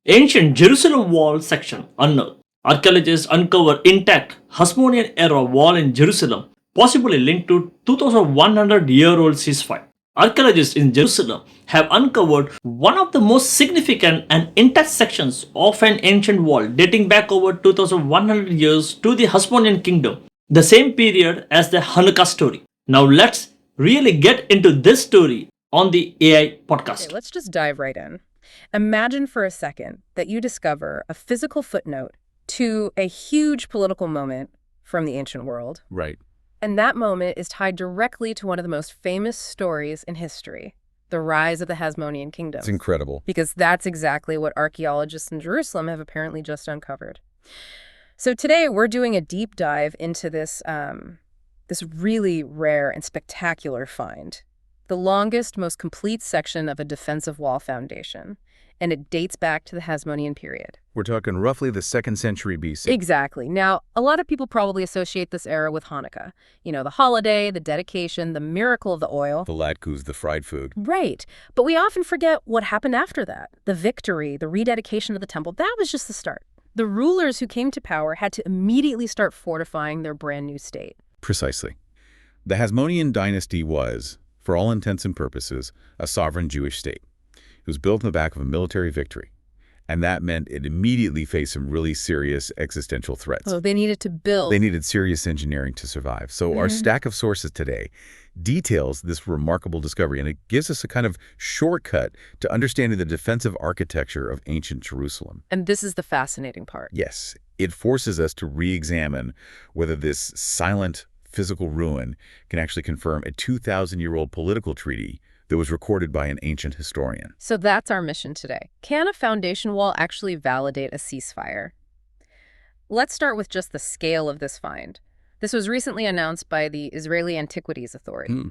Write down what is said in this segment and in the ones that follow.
Ancient Jerusalem wall section unearthed. Archaeologists uncover intact Hasmonean era wall in Jerusalem, possibly linked to 2100-year-old ceasefire. Archaeologists in Jerusalem have uncovered one of the most significant and intact sections of an ancient wall dating back over 2100 years to the Hasmonean kingdom, the same period as the Hanukkah story. Now let's really get into this story on the AI podcast. Okay, let's just dive right in. Imagine for a second that you discover a physical footnote to a huge political moment from the ancient world. Right. And that moment is tied directly to one of the most famous stories in history, the rise of the Hasmonean kingdom. It's incredible. Because that's exactly what archaeologists in Jerusalem have apparently just uncovered. So today we're doing a deep dive into this really rare and spectacular find. The longest, most complete section of a defensive wall foundation, and it dates back to the Hasmonean period. We're talking roughly the 2nd century BC. Exactly. Now, a lot of people probably associate this era with Hanukkah. You know, the holiday, the dedication, the miracle of the oil. The latkes, the fried food. Right. But we often forget what happened after that. The victory, the rededication of the temple, that was just the start. The rulers who came to power had to immediately start fortifying their brand new state. Precisely. The Hasmonean dynasty was, for all intents and purposes, a sovereign Jewish state. It was built on the back of a military victory, and that meant it immediately faced some really serious existential threats. Oh, they needed to build. They needed serious engineering to survive. So our stack of sources today details this remarkable discovery, and it gives us a kind of shortcut to understanding the defensive architecture of ancient Jerusalem. And this is the fascinating part. Yes, it forces us to re-examine whether this silent physical ruin can actually confirm a 2,000-year-old political treaty that was recorded by an ancient historian. So that's our mission today. Can a foundation wall actually validate a ceasefire? Let's start with just the scale of this find. This was recently announced by the Israeli Antiquities Authority.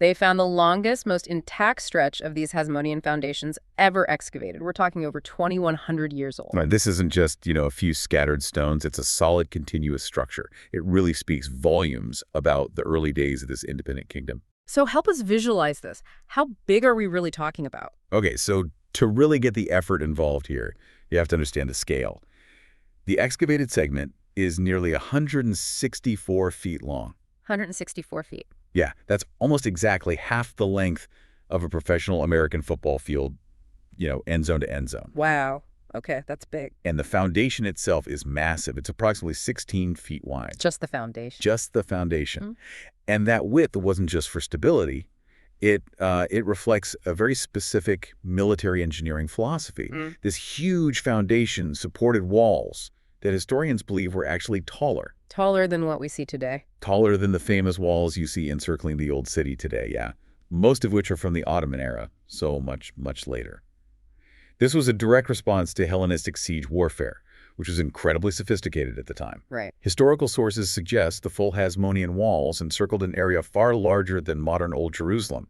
They found the longest, most intact stretch of these Hasmonean foundations ever excavated. We're talking over 2,100 years old. Right, this isn't just, a few scattered stones. It's a solid, continuous structure. It really speaks volumes about the early days of this independent kingdom. So help us visualize this. How big are we really talking about? Okay, so to really get the effort involved here, you have to understand the scale. The excavated segment is nearly 164 feet long. 164 feet. Yeah, that's almost exactly half the length of a professional American football field, end zone to end zone. Wow. Okay, that's big. And the foundation itself is massive. It's approximately 16 feet wide. Just the foundation. Just the foundation. And that width wasn't just for stability. It reflects a very specific military engineering philosophy. This huge foundation supported walls that historians believe were actually taller. Taller than what we see today. Taller than the famous walls you see encircling the old city today, yeah. Most of which are from the Ottoman era, so much, much later. This was a direct response to Hellenistic siege warfare, which was incredibly sophisticated at the time. Right. Historical sources suggest the full Hasmonean walls encircled an area far larger than modern Old Jerusalem,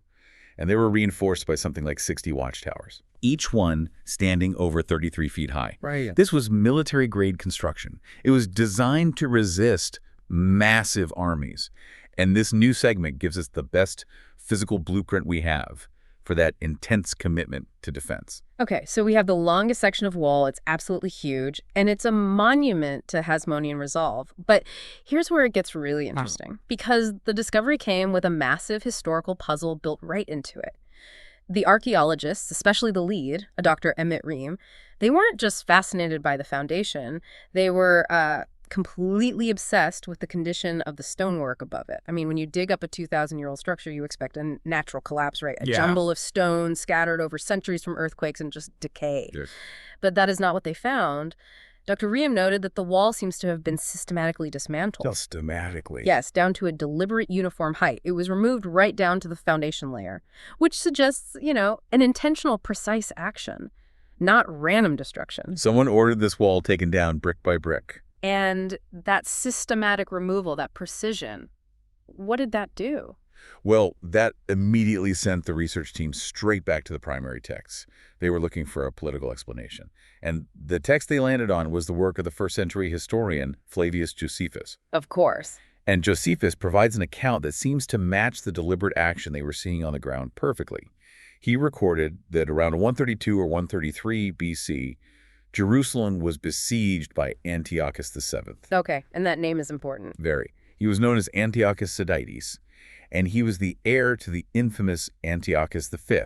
and they were reinforced by something like 60 watchtowers, each one standing over 33 feet high. Right. This was military-grade construction. It was designed to resist massive armies, and this new segment gives us the best physical blueprint we have for that intense commitment to defense. Okay, so we have the longest section of wall. It's absolutely huge, and it's a monument to Hasmonean resolve. But here's where it gets really interesting, because the discovery came with a massive historical puzzle built right into it. The archaeologists, especially the lead, a Dr. Emmett Ream, they weren't just fascinated by the foundation. They were completely obsessed with the condition of the stonework above it. I mean, when you dig up a 2,000-year-old structure, you expect a natural collapse, right? A jumble of stones scattered over centuries from earthquakes and just decay. Yes. But that is not what they found. Dr. Ream noted that the wall seems to have been systematically dismantled. Systematically. Yes, down to a deliberate uniform height. It was removed right down to the foundation layer, which suggests, an intentional, precise action, not random destruction. Someone ordered this wall taken down brick by brick. And that systematic removal, that precision, what did that do? Well, that immediately sent the research team straight back to the primary texts. They were looking for a political explanation. And the text they landed on was the work of the first-century historian Flavius Josephus. Of course. And Josephus provides an account that seems to match the deliberate action they were seeing on the ground perfectly. He recorded that around 132 or 133 BC, Jerusalem was besieged by Antiochus VII. Okay, and that name is important. Very. He was known as Antiochus Sedites, and he was the heir to the infamous Antiochus V,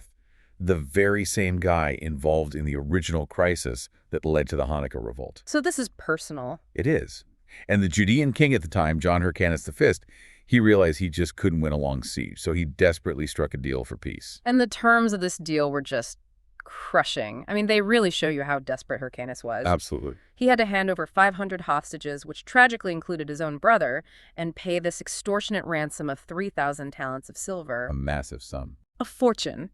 the very same guy involved in the original crisis that led to the Hanukkah revolt. So this is personal. It is. And the Judean king at the time, John Hyrcanus V, he realized he just couldn't win a long siege, so he desperately struck a deal for peace. And the terms of this deal were just crushing. I mean, they really show you how desperate Hyrcanus was. Absolutely. He had to hand over 500 hostages, which tragically included his own brother, and pay this extortionate ransom of 3,000 talents of silver. A massive sum. A fortune.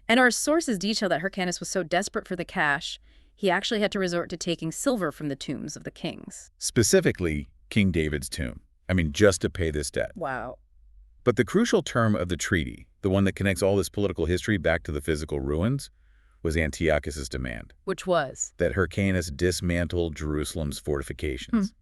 And our sources detail that Hyrcanus was so desperate for the cash, he actually had to resort to taking silver from the tombs of the kings. Specifically, King David's tomb. I mean, just to pay this debt. Wow. But the crucial term of the treaty, the one that connects all this political history back to the physical ruins, was Antiochus's demand. Which was? That Hyrcanus dismantle Jerusalem's fortifications.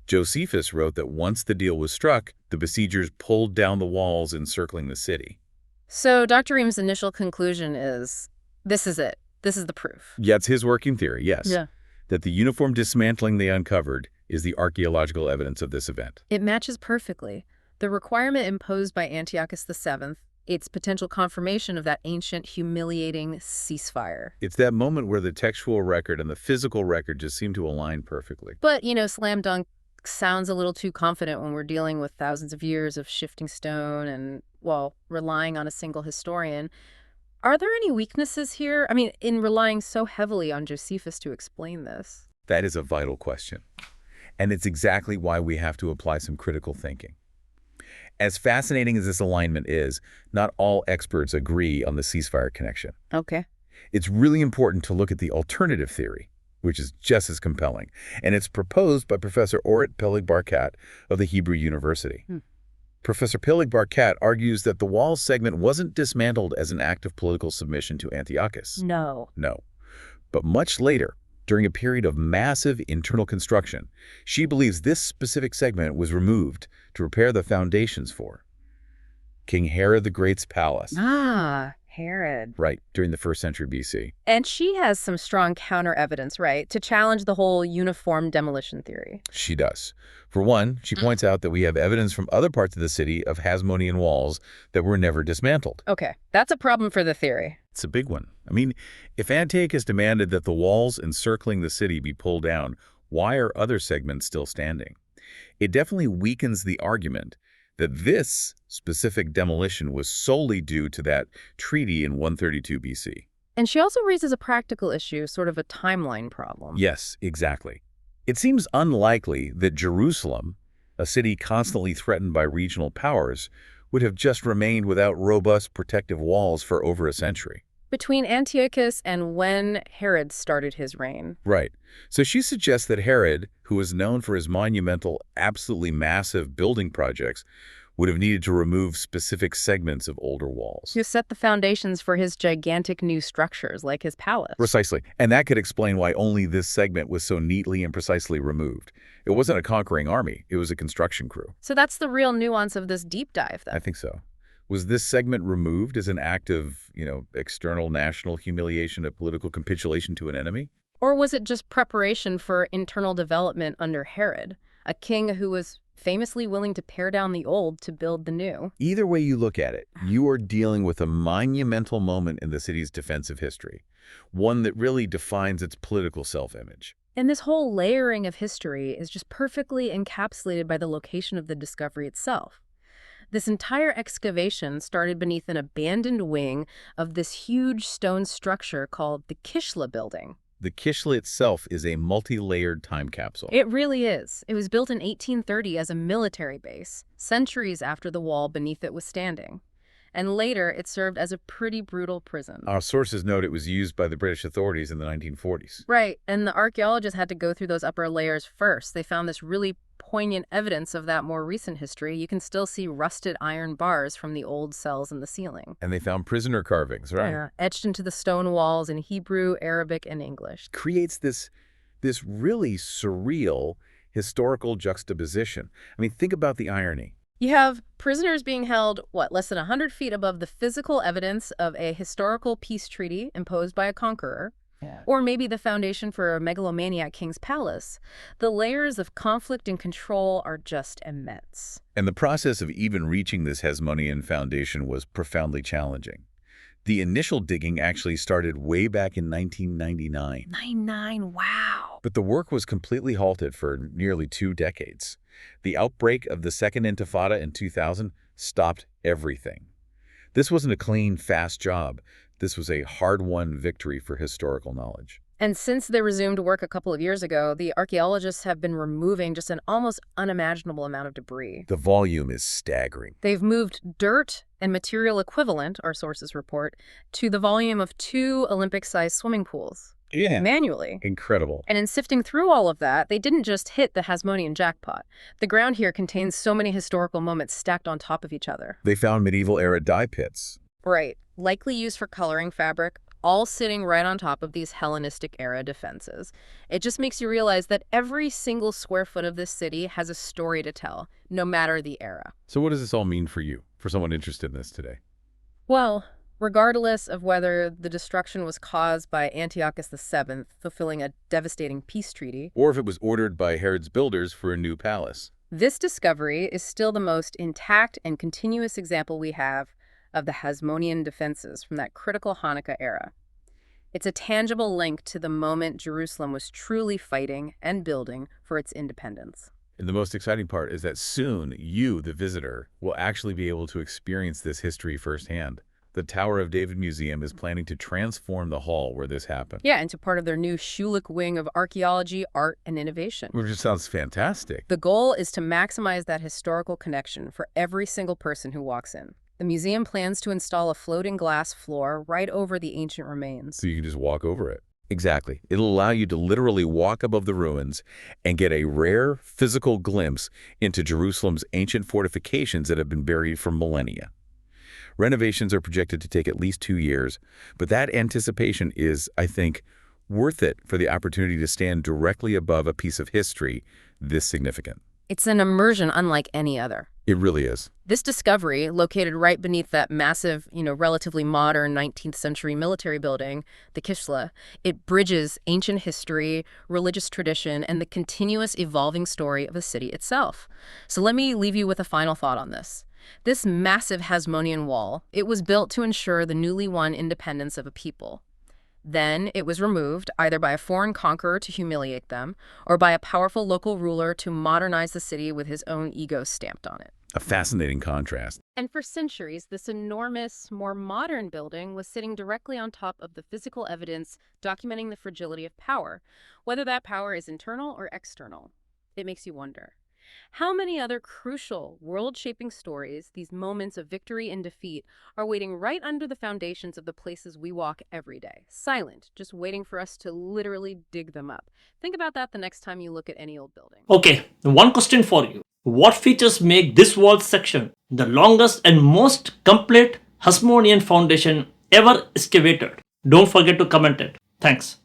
Josephus wrote that once the deal was struck, the besiegers pulled down the walls encircling the city. So Dr. Ream's initial conclusion is, this is it. This is the proof. Yeah, it's his working theory, yes. Yeah. That the uniform dismantling they uncovered is the archaeological evidence of this event. It matches perfectly. The requirement imposed by Antiochus VII, its potential confirmation of that ancient, humiliating ceasefire. It's that moment where the textual record and the physical record just seem to align perfectly. But, you know, slam dunk sounds a little too confident when we're dealing with thousands of years of shifting stone and, well, relying on a single historian. Are there any weaknesses here? I mean, in relying so heavily on Josephus to explain this. That is a vital question. And it's exactly why we have to apply some critical thinking. As fascinating as this alignment is, not all experts agree on the ceasefire connection. Okay. It's really important to look at the alternative theory, which is just as compelling, and it's proposed by Professor Orit Peleg-Barkat of the Hebrew University. Professor Peleg-Barkat argues that the wall segment wasn't dismantled as an act of political submission to Antiochus. No. No. But much later, during a period of massive internal construction, she believes this specific segment was removed to repair the foundations for King Herod the Great's palace. Ah, Herod. Right, during the 1st century BC. And she has some strong counter evidence, right, to challenge the whole uniform demolition theory. She does. For one, she points out that we have evidence from other parts of the city of Hasmonean walls that were never dismantled. Okay, that's a problem for the theory. It's a big one. I mean, if Antiochus demanded that the walls encircling the city be pulled down, why are other segments still standing? It definitely weakens the argument that this specific demolition was solely due to that treaty in 132 BC. And she also raises a practical issue, sort of a timeline problem. Yes, exactly. It seems unlikely that Jerusalem, a city constantly threatened by regional powers, would have just remained without robust protective walls for over a century. Between Antiochus and when Herod started his reign. Right. So she suggests that Herod, who was known for his monumental, absolutely massive building projects, would have needed to remove specific segments of older walls. To set the foundations for his gigantic new structures, like his palace. Precisely. And that could explain why only this segment was so neatly and precisely removed. It wasn't a conquering army. It was a construction crew. So that's the real nuance of this deep dive, then. I think so. Was this segment removed as an act of, external national humiliation, a political capitulation to an enemy? Or was it just preparation for internal development under Herod, a king who was famously willing to pare down the old to build the new? Either way you look at it, you are dealing with a monumental moment in the city's defensive history, one that really defines its political self-image. And this whole layering of history is just perfectly encapsulated by the location of the discovery itself. This entire excavation started beneath an abandoned wing of this huge stone structure called the Kishla building. The Kishla itself is a multi-layered time capsule. It really is. It was built in 1830 as a military base, centuries after the wall beneath it was standing. And later, it served as a pretty brutal prison. Our sources note it was used by the British authorities in the 1940s. Right, and the archaeologists had to go through those upper layers first. They found this really poignant evidence of that more recent history. You can still see rusted iron bars from the old cells in the ceiling. And they found prisoner carvings, right? Yeah, etched into the stone walls in Hebrew, Arabic, and English. Creates this really surreal historical juxtaposition. I mean, think about the irony. You have prisoners being held, less than 100 feet above the physical evidence of a historical peace treaty imposed by a conqueror. Or maybe the foundation for a megalomaniac king's palace. The layers of conflict and control are just immense. And the process of even reaching this Hasmonean foundation was profoundly challenging. The initial digging actually started way back in 1999. 99, wow. But the work was completely halted for nearly 2 decades. The outbreak of the Second Intifada in 2000 stopped everything. This wasn't a clean, fast job. This was a hard-won victory for historical knowledge. And since they resumed work a couple of years ago, the archaeologists have been removing just an almost unimaginable amount of debris. The volume is staggering. They've moved dirt and material equivalent, our sources report, to the volume of 2 Olympic-sized swimming pools. Yeah. Manually. Incredible. And in sifting through all of that, they didn't just hit the Hasmonean jackpot. The ground here contains so many historical moments stacked on top of each other. They found medieval-era dye pits. Right. Likely used for coloring fabric, all sitting right on top of these Hellenistic-era defenses. It just makes you realize that every single square foot of this city has a story to tell, no matter the era. So what does this all mean for you, for someone interested in this today? Well, regardless of whether the destruction was caused by Antiochus VII fulfilling a devastating peace treaty, Or if it was ordered by Herod's builders for a new palace. this discovery is still the most intact and continuous example we have of the Hasmonean defenses from that critical Hanukkah era. It's a tangible link to the moment Jerusalem was truly fighting and building for its independence. And the most exciting part is that soon you, the visitor, will actually be able to experience this history firsthand. The Tower of David Museum is planning to transform the hall where this happened. Yeah, into part of their new Schulich wing of archaeology, art, and innovation. Which just sounds fantastic. The goal is to maximize that historical connection for every single person who walks in. The museum plans to install a floating glass floor right over the ancient remains. So you can just walk over it. Exactly. It'll allow you to literally walk above the ruins and get a rare physical glimpse into Jerusalem's ancient fortifications that have been buried for millennia. Renovations are projected to take at least 2 years, but that anticipation is, I think, worth it for the opportunity to stand directly above a piece of history this significant. It's an immersion unlike any other. It really is. This discovery, located right beneath that massive, relatively modern 19th century military building, the Kishla, it bridges ancient history, religious tradition, and the continuous evolving story of the city itself. So let me leave you with a final thought on this. This massive Hasmonean wall, it was built to ensure the newly won independence of a people. Then it was removed either by a foreign conqueror to humiliate them or by a powerful local ruler to modernize the city with his own ego stamped on it. A fascinating contrast. And for centuries, this enormous, more modern building was sitting directly on top of the physical evidence documenting the fragility of power, whether that power is internal or external. It makes you wonder. How many other crucial, world-shaping stories, these moments of victory and defeat, are waiting right under the foundations of the places we walk every day, silent, just waiting for us to literally dig them up? Think about that the next time you look at any old building. Okay, one question for you. What features make this wall section the longest and most complete Hasmonean foundation ever excavated? Don't forget to comment it. Thanks.